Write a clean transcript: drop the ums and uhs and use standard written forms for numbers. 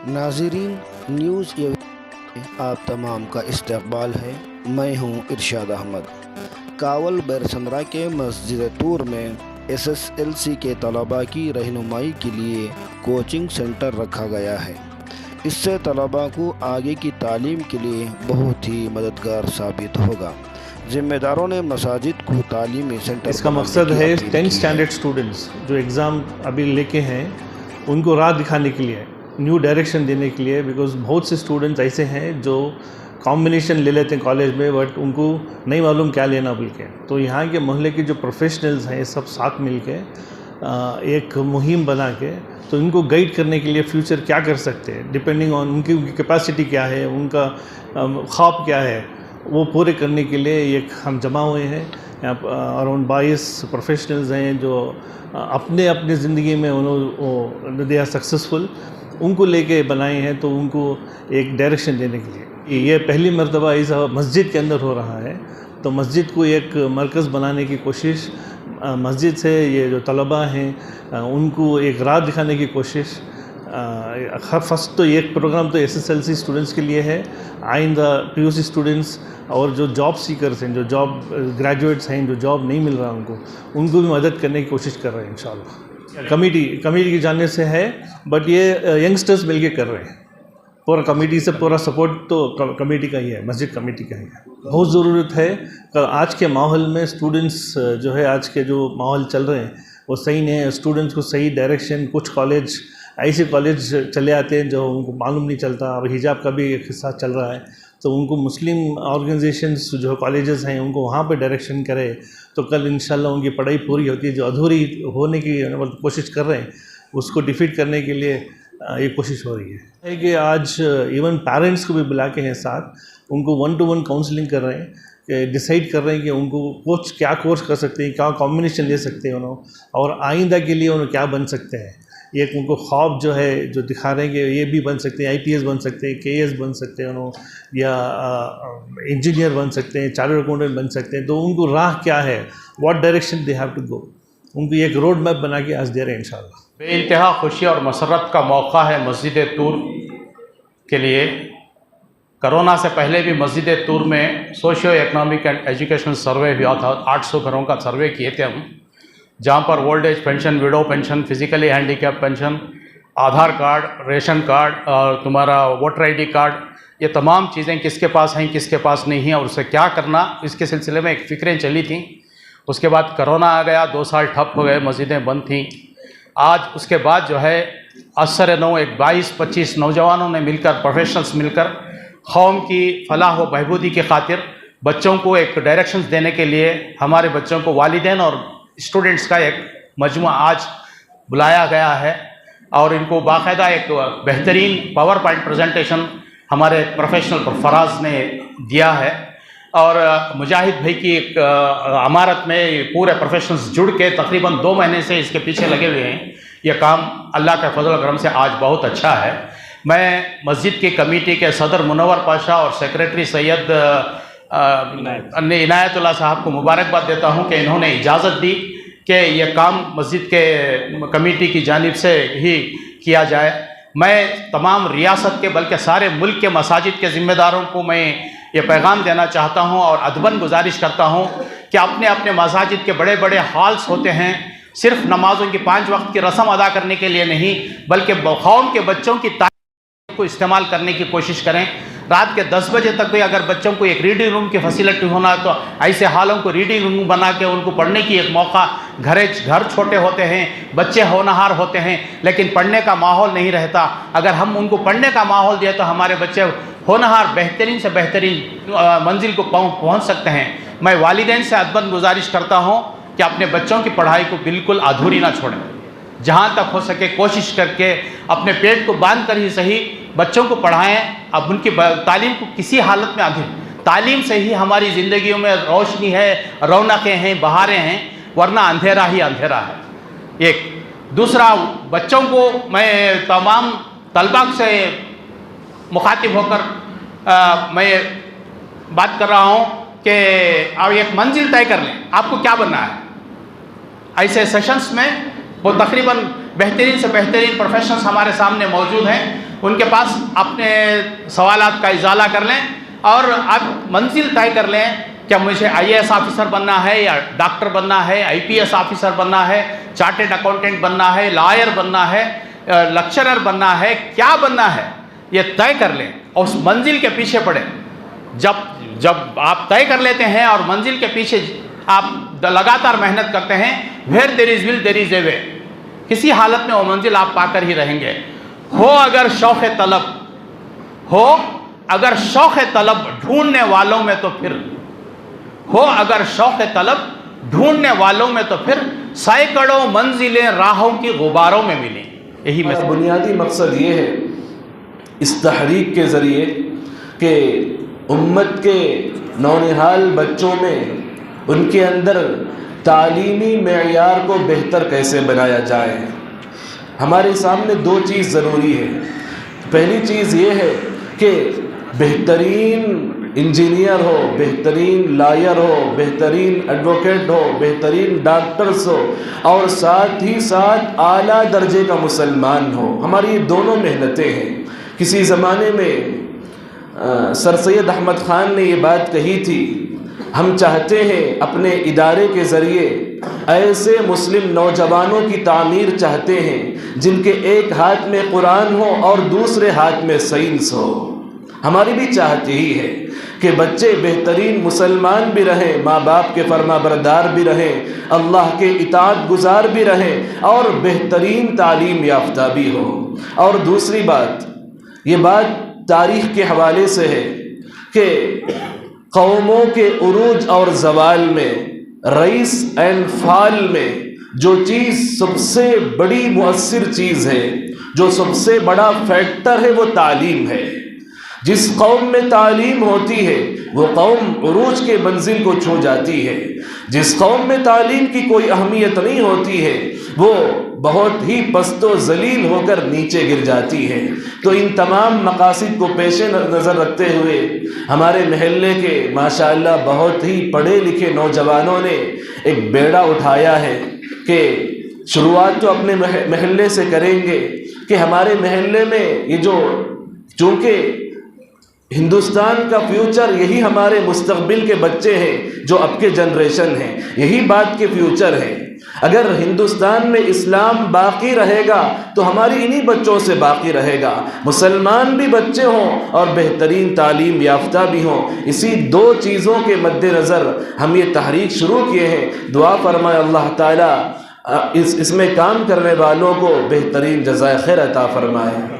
ناظرین، نیوز آپ تمام کا استقبال ہے۔ میں ہوں ارشاد احمد۔ کاول بیرسندرا کے مسجد طور میں SSLC کے طلباء کی رہنمائی کے لیے کوچنگ سینٹر رکھا گیا ہے۔ اس سے طلباء کو آگے کی تعلیم کے لیے بہت ہی مددگار ثابت ہوگا۔ ذمہ داروں نے مساجد کو تعلیمی سینٹر اس کا مقصد ہے 10th اسٹینڈرڈ اسٹوڈنٹس جو ایگزام ابھی لے کے ہیں ان کو راہ دکھانے کے لیے، نیو ڈائریکشن دینے کے لیے، بیکاز بہت سے اسٹوڈنٹس ایسے ہیں جو کمبینیشن لے لیتے ہیں کالج میں بٹ ان کو نہیں معلوم کیا لینا بول کے، تو یہاں کے محلے کے جو پروفیشنلز ہیں سب ساتھ مل کے ایک مہم بنا کے تو ان کو گائیڈ کرنے کے لیے فیوچر کیا کر سکتے ہیں، ڈپینڈنگ آن ان کی کیپیسٹی کیا ہے، ان کا خواب کیا ہے، وہ پورے کرنے کے لیے ایک ہم جمع ہوئے ہیں۔ یہاں اراؤنڈ 22 پروفیشنلز ہیں جو اپنے زندگی میں انہوں دے آر سکسیزفل، ان کو لے کے بنائے ہیں تو ان کو ایک ڈائریکشن دینے کے لیے۔ یہ پہلی مرتبہ اس مسجد کے اندر ہو رہا ہے، تو مسجد کو ایک مرکز بنانے کی کوشش، مسجد سے یہ جو طلباء ہیں ان کو ایک راہ دکھانے کی کوشش۔ فرسٹ تو ایک پروگرام تو SSLC اسٹوڈنٹس کے لیے ہے، آئندہ PUC اسٹوڈنٹس اور جو جاب سیکرز ہیں، جو جاب گریجویٹس ہیں، جو جاب نہیں مل رہا ان کو بھی مدد کرنے کی کوشش کر رہے ہیں انشاءاللہ۔ کمیٹی کی جانب سے ہے بٹ یہ ینگسٹرز مل کے کر رہے ہیں، پورا کمیٹی سے پورا سپورٹ تو کمیٹی کا ہی ہے، مسجد کمیٹی کا ہی ہے۔ بہت ضرورت ہے کہ آج کے ماحول میں اسٹوڈنٹس جو ہے، آج کے جو ماحول چل رہے ہیں وہ صحیح نہیں ہے، اسٹوڈنٹس کو صحیح ڈائریکشن، کچھ کالج ایسے کالج چلے آتے ہیں جو ان کو معلوم نہیں چلتا، اور حجاب کا بھی ایک حصہ چل رہا ہے، تو ان کو مسلم آرگنائزیشنز جو کالجز ہیں ان کو وہاں پہ ڈائریکشن کرے تو کل انشاءاللہ ان کی پڑھائی پوری ہوتی ہے۔ جو ادھوری ہونے کی کوشش کر رہے ہیں اس کو ڈیفیٹ کرنے کے لیے یہ کوشش ہو رہی ہے کہ آج ایون پیرنٹس کو بھی بلا کے ہیں ساتھ، ان کو 1-to-1 کاؤنسلنگ کر رہے ہیں کہ ڈیسائیڈ کر رہے ہیں کہ ان کو کیا کورس کر سکتے ہیں، کیا کمبینیشن لے سکتے ہیں انہوں، اور آئندہ کے لیے انہوں کیا بن سکتے ہیں۔ ایک ان کو خواب جو ہے جو دکھا رہے ہیں کہ یہ بھی بن سکتے ہیں، IPS بن سکتے ہیں، KS بن سکتے ہیں انہوں، یا انجینئر بن سکتے ہیں، چارٹرڈ اکاؤنٹنٹ بن سکتے ہیں، تو ان کو راہ کیا ہے، what direction they have to go, ان کو ایک روڈ میپ بنا کے آج دے رہے ہیں انشاءاللہ۔ بے انتہا خوشی اور مسرت کا موقع ہے مسجد طور کے لیے۔ کرونا سے پہلے بھی مسجد طور میں socio economic and educational survey ہوا تھا، 800 گھروں کا سروے کیے تھے ہم، جہاں پر old age pension, widow pension, physically handicap pension, Aadhaar card, ration card اور تمہارا ووٹر ID کارڈ، یہ تمام چیزیں کس کے پاس ہیں، کس کے پاس نہیں ہیں، اور اسے کیا کرنا، اس کے سلسلے میں ایک فکریں چلی تھیں۔ اس کے بعد کرونا آ گیا، 2 سال ٹھپ ہو گئے، مسجدیں بند تھیں۔ آج اس کے بعد جو ہے اثر نو ایک 22-25 نوجوانوں نے مل کر، پروفیشنلز مل کر، قوم کی فلاح و بہبودی کی خاطر بچوں کو ایک ڈائریکشنز دینے کے لیے ہمارے بچوں کو والدین اور اسٹوڈنٹس کا ایک مجموعہ آج بلایا گیا ہے، اور ان کو باقاعدہ ایک بہترین پاور پوائنٹ پریزنٹیشن ہمارے پروفیشنل فراز نے دیا ہے، اور مجاہد بھائی کی ایک عمارت میں پورے پروفیشنلز جڑ کے تقریباً 2 مہینے سے اس کے پیچھے لگے ہوئے ہیں۔ یہ کام اللہ کے فضل و کرم سے آج بہت اچھا ہے۔ میں مسجد کی کمیٹی کے صدر منور پاشا اور سیکریٹری سید عنایت اللہ صاحب کو مبارکباد دیتا ہوں کہ انہوں نے اجازت دی کہ یہ کام مسجد کے کمیٹی کی جانب سے ہی کیا جائے۔ میں تمام ریاست کے بلکہ سارے ملک کے مساجد کے ذمہ داروں کو میں یہ پیغام دینا چاہتا ہوں اور ادباً گزارش کرتا ہوں کہ اپنے مساجد کے بڑے بڑے ہالس ہوتے ہیں، صرف نمازوں کی 5 وقت کی رسم ادا کرنے کے لیے نہیں بلکہ قوم کے بچوں کی تعلیم کو استعمال کرنے کی کوشش کریں۔ رات کے 10 بجے تک بھی اگر بچوں کو ایک ریڈنگ روم کی فیسلٹی ہونا ہے تو ایسے حالوں کو ریڈنگ روم بنا کے ان کو پڑھنے کی ایک موقع، گھر چھوٹے ہوتے ہیں، بچے ہونہار ہوتے ہیں لیکن پڑھنے کا ماحول نہیں رہتا، اگر ہم ان کو پڑھنے کا ماحول دیں تو ہمارے بچے ہونہار بہترین سے بہترین منزل کو پہنچ سکتے ہیں۔ میں والدین سے ادباً گزارش کرتا ہوں کہ اپنے بچوں کی پڑھائی کو بالکل ادھوری نہ چھوڑیں، جہاں تک ہو سکے کوشش کر کے اپنے پیٹ کو باندھ کر ہی صحیح بچوں کو پڑھائیں۔ اب ان کی تعلیم کو کسی حالت میں تعلیم سے ہی ہماری زندگیوں میں روشنی ہے، رونقیں ہیں، بہاریں ہیں، ورنہ اندھیرا ہی اندھیرا ہے۔ ایک دوسرا، بچوں کو میں تمام طلباء سے مخاطب ہو کر میں بات کر رہا ہوں کہ آپ ایک منزل طے کر لیں، آپ کو کیا بننا ہے۔ ایسے سیشنز میں وہ تقریباً بہترین سے بہترین پروفیشنلز ہمارے سامنے موجود ہیں، ان کے پاس اپنے سوالات کا ازالہ کر لیں اور آپ منزل طے کر لیں کہ مجھے IAS آفیسر بننا ہے یا ڈاکٹر بننا ہے, IPS آفیسر بننا ہے, چارٹرڈ اکاؤنٹنٹ بننا ہے, لائر بننا ہے, لیکچرر بننا ہے, کیا بننا ہے یہ طے کر لیں اور اس منزل کے پیچھے پڑیں. جب آپ طے کر لیتے ہیں اور منزل کے پیچھے آپ لگاتار محنت کرتے ہیں, where there is will there is a way, کسی حالت میں وہ منزل آپ پا کر ہی رہیں گے. اگر شوق طلب ڈھونڈنے والوں میں تو پھر اگر شوق طلب ڈھونڈنے والوں میں تو پھر سینکڑوں منزلیں راہوں کی غباروں میں ملیں. یہی بنیادی مقصد یہ ہے اس تحریک کے ذریعے کہ امت کے نونہال بچوں میں ان کے اندر تعلیمی معیار کو بہتر کیسے بنایا جائے. ہمارے سامنے دو چیز ضروری ہے. پہلی چیز یہ ہے کہ بہترین انجینئر ہو, بہترین لائر ہو, بہترین ایڈوکیٹ ہو, بہترین ڈاکٹرز ہو اور ساتھ ہی ساتھ اعلیٰ درجے کا مسلمان ہو. ہماری یہ دونوں محنتیں ہیں. کسی زمانے میں سر سید احمد خان نے یہ بات کہی تھی, ہم چاہتے ہیں اپنے ادارے کے ذریعے ایسے مسلم نوجوانوں کی تعمیر چاہتے ہیں جن کے ایک ہاتھ میں قرآن ہو اور دوسرے ہاتھ میں سائنس ہو. ہماری بھی چاہت یہی ہے کہ بچے بہترین مسلمان بھی رہیں, ماں باپ کے فرما بردار بھی رہیں, اللہ کے اطاعت گزار بھی رہیں اور بہترین تعلیم یافتہ بھی ہو. اور دوسری بات, یہ بات تاریخ کے حوالے سے ہے کہ قوموں کے عروج اور زوال میں, رئیس اینڈ فال میں جو چیز سب سے بڑی مؤثر چیز ہے, جو سب سے بڑا فیکٹر ہے, وہ تعلیم ہے. جس قوم میں تعلیم ہوتی ہے وہ قوم عروج کے منزل کو چھو جاتی ہے. جس قوم میں تعلیم کی کوئی اہمیت نہیں ہوتی ہے وہ بہت ہی پست و ذلیل ہو کر نیچے گر جاتی ہے. تو ان تمام مقاصد کو پیش نظر رکھتے ہوئے ہمارے محلے کے ماشاءاللہ بہت ہی پڑھے لکھے نوجوانوں نے ایک بیڑا اٹھایا ہے کہ شروعات تو اپنے محلے سے کریں گے کہ ہمارے محلے میں یہ جو, چونکہ ہندوستان کا فیوچر یہی ہمارے مستقبل کے بچے ہیں جو اب کے جنریشن ہیں, یہی بات کے فیوچر ہیں. اگر ہندوستان میں اسلام باقی رہے گا تو ہماری انہی بچوں سے باقی رہے گا. مسلمان بھی بچے ہوں اور بہترین تعلیم یافتہ بھی ہوں. اسی دو چیزوں کے مد نظر ہم یہ تحریک شروع کیے ہیں. دعا فرمائے اللہ تعالیٰ اس میں کام کرنے والوں کو بہترین جزائے خیر عطا فرمائے.